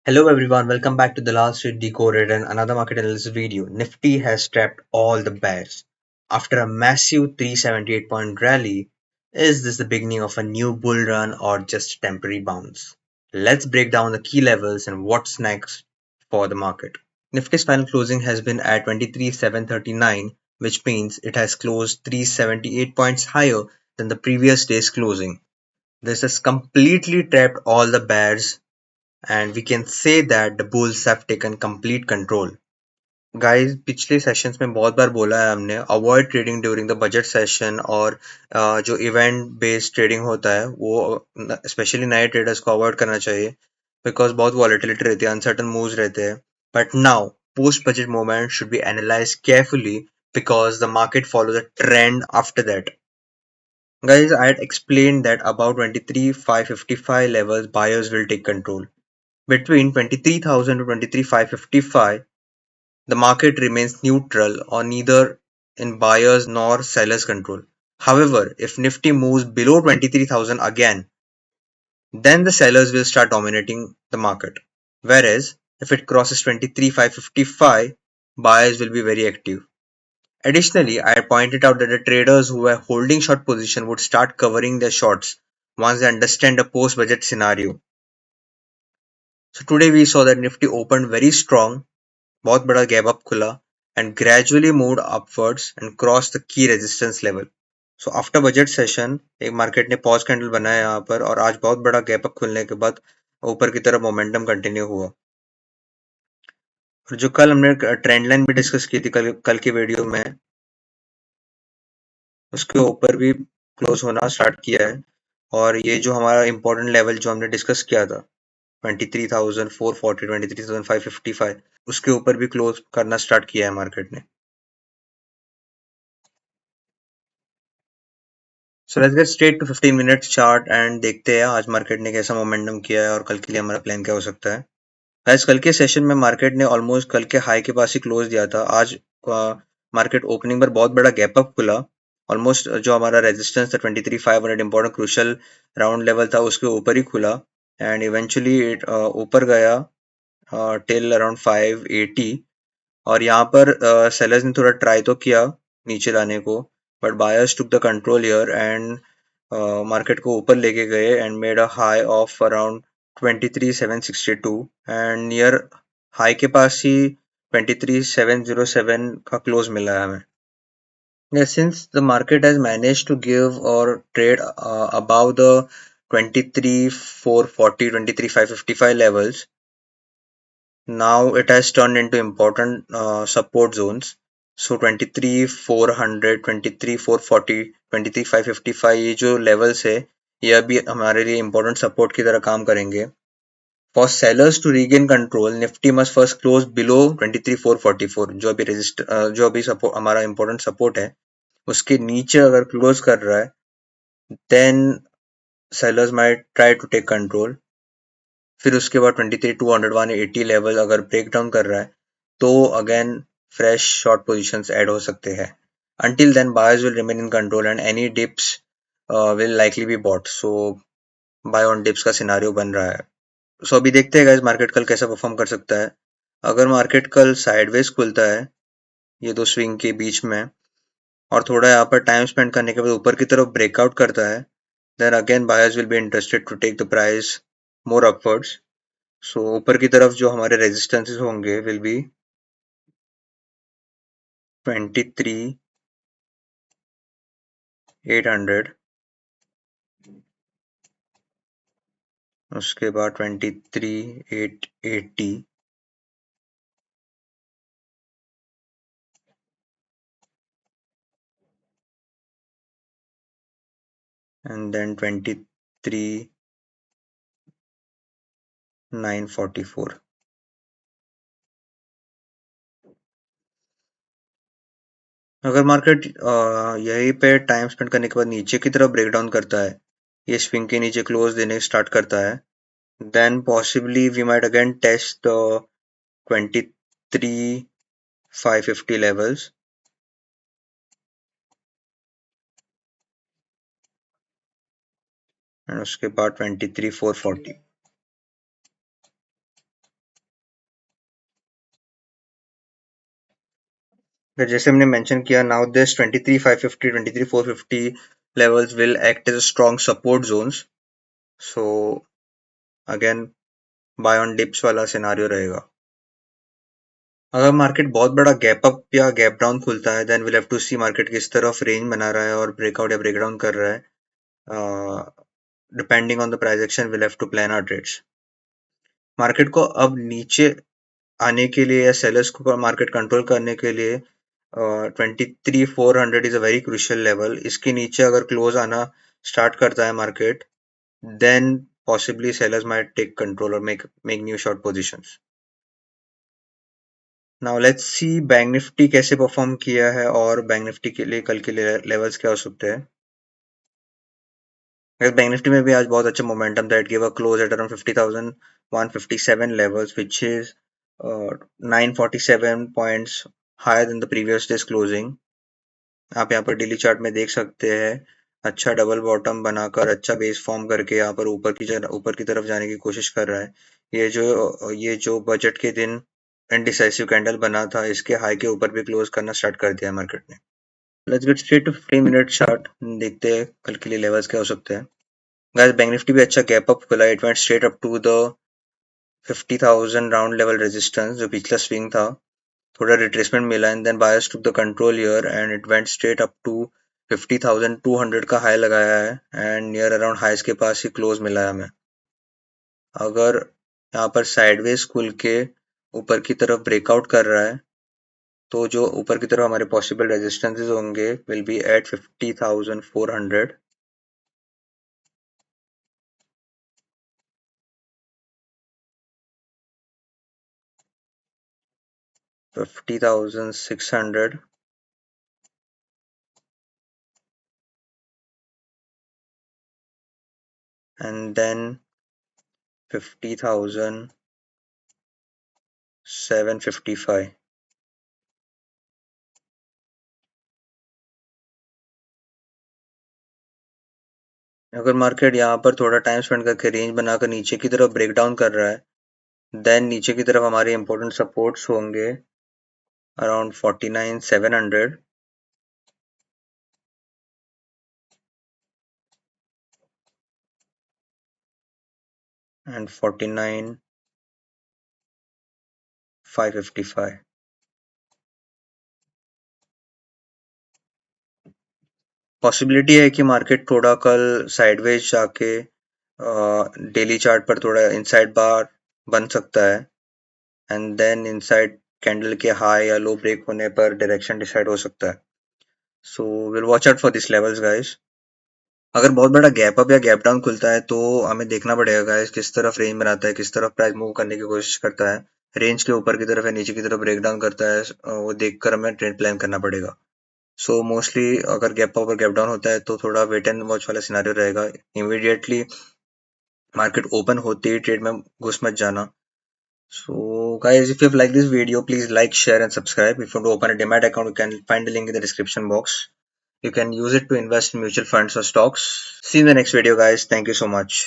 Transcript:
Hello everyone, welcome back to the Last Street Decoded and another market analysis video. Nifty has trapped all the bears. After a massive 378 point rally, is this the beginning of a new bull run or just a temporary bounce? Let's break down the key levels and what's next for the market. Nifty's final closing has been at 23,739, which means it has closed 378 points higher than the previous day's closing. This has completely trapped all the bears and we can say that the bulls have taken complete control. Guys पिछले sessions में बहुत बार बोला है हमने avoid trading during the budget session और जो event based trading होता है वो स्पेशली नए ट्रेडर्स को अवॉइड करना चाहिए बिकॉज बहुत वॉलेटिलिटी रहती है अनसर्टन मूव्स रहते हैं but now post budget moment should be analyse carefully because the market follows a trend after that. Guys, I had explained that about 23,555 levels buyers will take control. Between 23,000 to 23,555, the market remains neutral or neither in buyers nor sellers control. However, if Nifty moves below 23,000 again, then the sellers will start dominating the market. Whereas, if it crosses 23,555, buyers will be very active. Additionally, I pointed out that the traders who were holding short position would start covering their shorts once they understand the post-budget scenario. So today we saw that Nifty opened very strong, बहुत बड़ा gap up खुला and gradually moved upwards and crossed the key resistance level. So after budget session एक market ने pause candle बनाया यहाँ पर और आज बहुत बड़ा गैप अप खुलने के बाद ऊपर की तरफ मोमेंटम कंटिन्यू हुआ और जो कल हमने ट्रेंड लाइन भी डिस्कस की थी कल की वीडियो में उसके ऊपर भी क्लोज होना स्टार्ट किया है और ये जो हमारा इंपॉर्टेंट लेवल जो हमने डिस्कस किया था 23,440 23,555 उसके ऊपर भी क्लोज करना स्टार्ट किया है मार्केट ने. So let's get straight to 15 minutes chart and देखते हैं आज मार्केट ने कैसा मोमेंटम किया है और कल के लिए हमारा प्लान क्या हो सकता है. गाइस कल के सेशन में मार्केट ने ऑलमोस्ट कल के हाई के पास ही क्लोज दिया था. आज मार्केट ओपनिंग पर बहुत बड़ा गैप अप खुला. ऑलमोस्ट जो हमारा रेजिस्टेंस था 23,500 इंपॉर्टेंट क्रूशियल राउंड लेवल था उसके ऊपर ही खुला एंड इवेंचुअली ऊपर गया टिल अराउंड 580 और यहाँ पर सेलर्स ने थोड़ा ट्राई तो किया नीचे लाने को but buyers took the control here and market को ऊपर लेके गए and made a high of around 23,762 and near high के पास ही 23,707 का क्लोज मिला है हमें. Yeah, since the market has managed to give or trade above the 23,440 23,555 levels, now it has turned into important support zones. So 23,400 23,440 23,555 ये जो levels है ये अभी हमारे लिए important support की तरह काम करेंगे. For sellers to regain control, Nifty must first close below 23,444 जो अभी support हमारा important support है उसके नीचे अगर क्लोज कर रहा है then sellers might try to take control. फिर उसके बाद 23,200 180 लेवल अगर ब्रेक डाउन कर रहा है तो again fresh short positions add हो सकते हैं. Until then, buyers will remain in control and any dips will likely be bought. So buy on dips का सिनारियो बन रहा है. So अभी देखते हैं गाइस मार्केट कल कैसा परफॉर्म कर सकता है. अगर मार्केट कल साइडवेज खुलता है ये दो स्विंग के बीच में और थोड़ा यहाँ पर टाइम स्पेंड करने के बाद ऊपर की तरफ ब्रेकआउट करता है then again buyers will be interested to take the price more upwards. So ऊपर की तरफ जो हमारे रेजिस्टेंसेस होंगे will be 23,800 उसके बाद 23,880 and then 23,944. अगर मार्केट यहीं पे टाइम स्पेंड करने के बाद नीचे की तरफ ब्रेक डाउन करता है ये स्विंग के नीचे क्लोज देने स्टार्ट करता है then possibly we might again test the 23,550 levels and उसके बाद 23,440. फिर जैसे हमने मेंशन किया, now this 23,550 23,450 levels will act as strong support zones. So again, buy on dips वाला सिनारियो रहेगा. अगर मार्केट बहुत बड़ा गैप अप या गैप डाउन खुलता है, then will have to see market किस तरफ रेंज बना रहा है और ब्रेकआउट या ब्रेकडाउन कर रहा है. Depending on the price action will have to plan our trades. Market को अब नीचे आने के लिए या सेलर्स को मार्केट कंट्रोल करने के लिए 23,400 is a very crucial level. इसके नीचे अगर क्लोज आना स्टार्ट करता है market, then possibly sellers might take control और make new short positions. Now let's see bank Nifty कैसे परफॉर्म किया है और बैंक निफ्टी के लिए कल के लिए लेवल्स क्या हो सकते हैं. बैंक निफ्टी में भी आज बहुत अच्छा मोमेंटम था. It give a close at around 50,157 levels, which is 947 points higher than the previous day's closing. आप यहाँ पर डेली चार्ट में देख सकते हैं, अच्छा डबल बॉटम बनाकर अच्छा बेस फॉर्म करके यहाँ पर ऊपर की तरफ जाने की कोशिश कर रहा है. ये जो बजट के दिन इनडिसाइसिव कैंडल बना था, इसके हाई के ऊपर भी क्लोज करना स्टार्ट कर दिया मार्केट ने. Let's get straight to 15 minute chart. देखते हैं कल के लिए लेवल्स क्या हो सकते हैं. गाइस, बैंक निफ्टी भी अच्छा गैप अप खुला. It went straight up to the 50,000 round level resistance जो पिछला स्विंग था. थोड़ा रिट्रेसमेंट मिला and then buyers took the control here and it went straight up to 50,200 का हाई लगाया है एंड नियर अराउंड हाईस के पास ही क्लोज मिला है हमें. अगर यहाँ पर साइडवेज खुल के ऊपर की तरफ ब्रेकआउट कर रहा है, तो जो ऊपर की तरफ हमारे पॉसिबल रेजिस्टेंसेस होंगे will be eight 50,400, 50,600, and then 50,755. अगर मार्केट यहाँ पर थोड़ा टाइम स्पेंड करके रेंज बनाकर नीचे की तरफ ब्रेक डाउन कर रहा है, देन नीचे की तरफ हमारे इंपॉर्टेंट सपोर्ट्स होंगे अराउंड 49,700 एंड 49,555. पॉसिबिलिटी है कि मार्केट थोड़ा कल साइडवेज जाके डेली चार्ट पर थोड़ा इनसाइड बार बन सकता है एंड देन इनसाइड कैंडल के हाई या लो ब्रेक होने पर डायरेक्शन डिसाइड हो सकता है. So will watch out for this levels guys. अगर बहुत बड़ा गैप अप या गैप डाउन खुलता है, तो हमें देखना पड़ेगा गाइस किस तरफ रेंज बनाता है, किस तरफ प्राइस मूव करने की कोशिश करता है. रेंज के ऊपर की तरफ या नीचे की तरफ ब्रेक डाउन करता है, वो देखकर हमें ट्रेड प्लान करना पड़ेगा. सो मोस्टली अगर गैप अप और गैप डाउन होता है तो थोड़ा वेट एंड वॉच वाला सिनारियो रहेगा. इमीडिएटली मार्केट ओपन होते ही ट्रेड में घुस मत जाना. So guys, if you've liked this video, please like, share and subscribe. If you want to open a Demat account, you can find the link in the description box. You can use it to invest in mutual funds or stocks. See you in the next video guys. Thank you so much.